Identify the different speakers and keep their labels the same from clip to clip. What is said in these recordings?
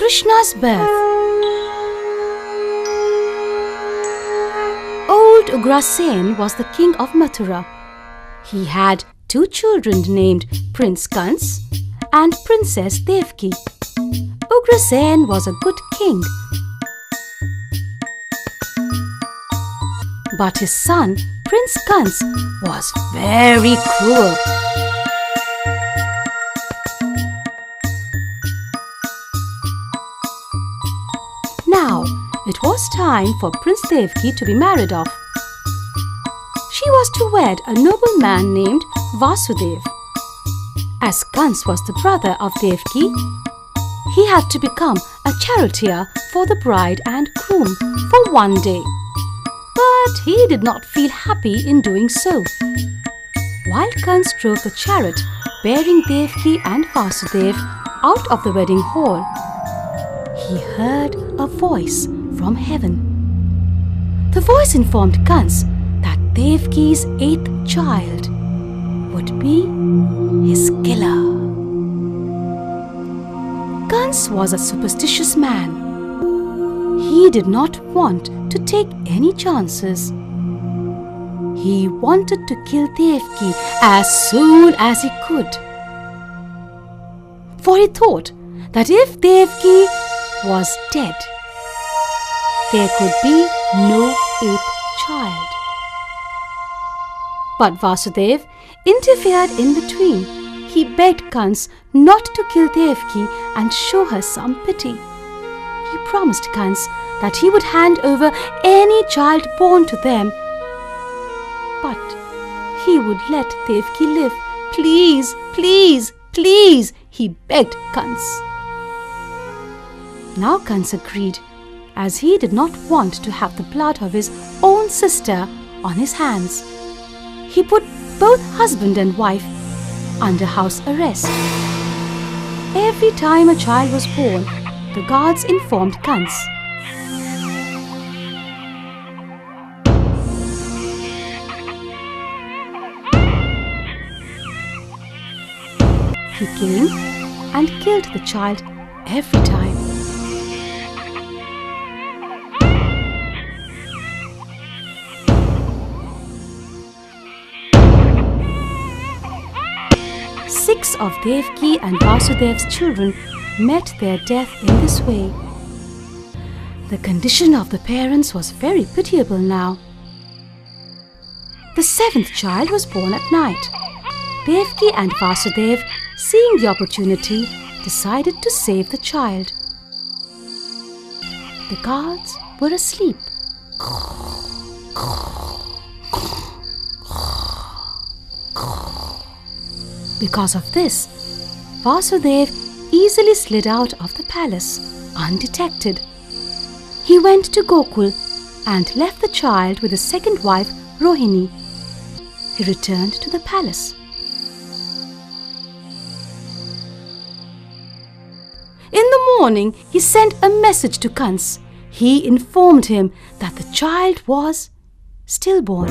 Speaker 1: Krishna's birth. Old Ugrasen was the king of Mathura. He had 2 children named Prince Kans and Princess Devki. Ugrasen was a good king, but his son Prince Kans was very cruel. Now it was time for Prince Devki to be married off. She was to wed a noble man named Vasudev. As Kans was the brother of Devki, he had to become a charioteer for the bride and groom for one day. But he did not feel happy in doing so. While Kans drove the chariot bearing Devki and Vasudev out of the wedding hall, he heard a voice from heaven. The voice informed Kans that Devki's 8th child would be his killer. Kans was a superstitious man. He did not want to take any chances. He wanted to kill Devki as soon as he could. For he thought that if Devki was dead, there could be no 8th child. But Vasudev interfered in between. He begged Kans not to kill Devki and show her some pity. He promised Kans that he would hand over any child born to them, but he would let Devki live. Please, please, please, he begged Kans. Now Kans agreed, as he did not want to have the blood of his own sister on his hands. He put both husband and wife under house arrest. Every time a child was born, the guards informed Kans. He came and killed the child every time. Six of Devki and Vasudev's children met their death in this way. The condition of the parents was very pitiable now. The 7th child was born at night. Devki and Vasudev, seeing the opportunity, decided to save the child. The guards were asleep. Because of this, Vasudev easily slid out of the palace undetected. He went to Gokul and left the child with his second wife, Rohini. He returned to the palace. In the morning, he sent a message to Kans. He informed him that the child was stillborn.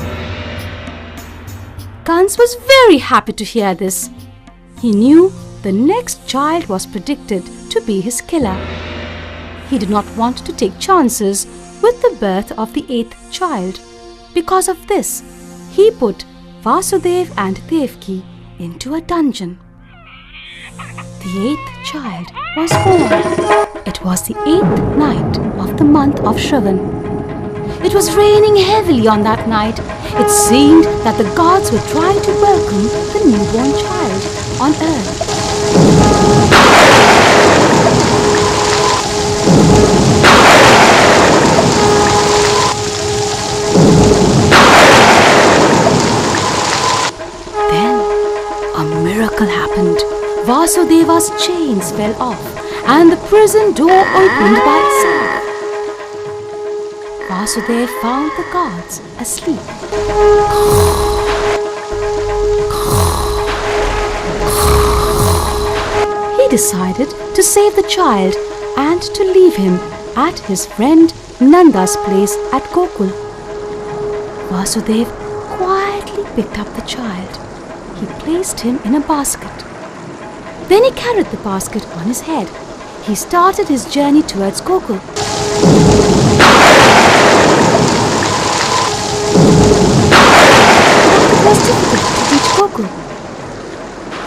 Speaker 1: Kans was very happy to hear this. He knew the next child was predicted to be his killer. He did not want to take chances with the birth of the 8th child. Because of this, he put Vasudev and Devki into a dungeon. The 8th child was born. It was the 8th night of the month of Shravan. It was raining heavily on that night. It seemed that the gods were trying to welcome the newborn child on earth. Then a miracle happened. Vasudeva's chains fell off and the prison door opened by itself. Vasudev found the gods asleep. He decided to save the child and to leave him at his friend Nanda's place at Gokul. Vasudev quietly picked up the child. He placed him in a basket. Then he carried the basket on his head. he started his journey towards Gokul. It was difficult to reach Gokul.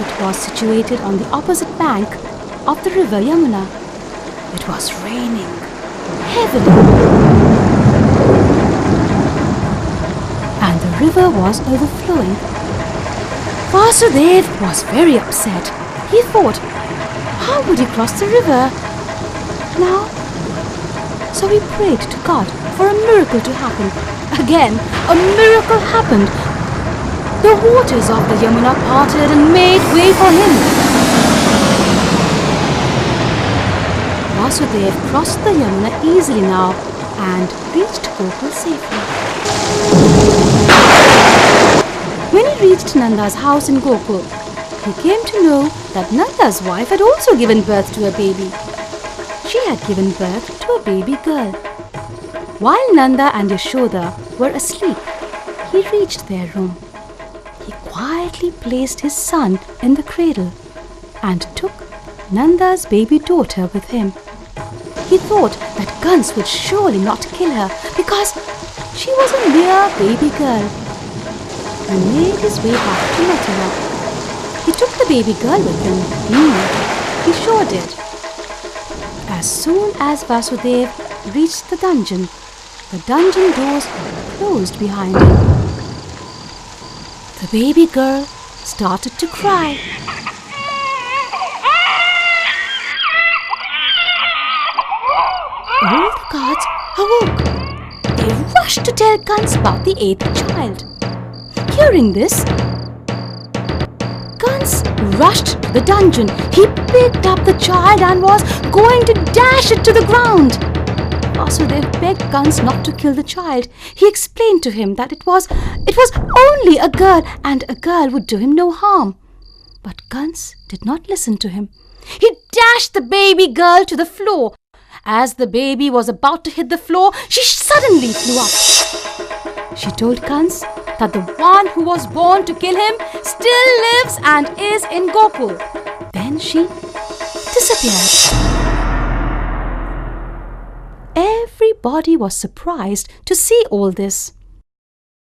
Speaker 1: It was situated on the opposite bank of the river Yamuna. It was raining heavily, and the river was overflowing. Vasudev was very upset. He thought, how would he cross the river now? So he prayed to God for a miracle to happen. Again, a miracle happened. The waters of the Yamuna parted and made way for him. Vasudev crossed the Yamuna easily now and reached Gokul safely. When he reached Nanda's house in Gokul, he came to know that Nanda's wife had also given birth to a baby. She had given birth to a baby girl. While Nanda and Yashoda were asleep, he reached their room. He quietly placed his son in the cradle and took Nanda's baby daughter with him. He thought that Kans would surely not kill her because she was a mere baby girl. He made his way back to Mathura. He took the baby girl with him. He sure did. As soon as Vasudev reached the dungeon doors closed behind him. The baby girl started to cry. All the guards awoke. They rushed to tell Kans about the 8th child. Hearing this, Kans rushed to the dungeon. He picked up the child and was going to dash it to the ground. Vasudev begged Kans not to kill the child. He explained to him that it was only a girl and a girl would do him no harm. But Kans did not listen to him. He dashed the baby girl to the floor. As the baby was about to hit the floor, she suddenly flew up. She told Kans that the one who was born to kill him still lives and is in Gokul. Then she disappeared. Everybody was surprised to see all this.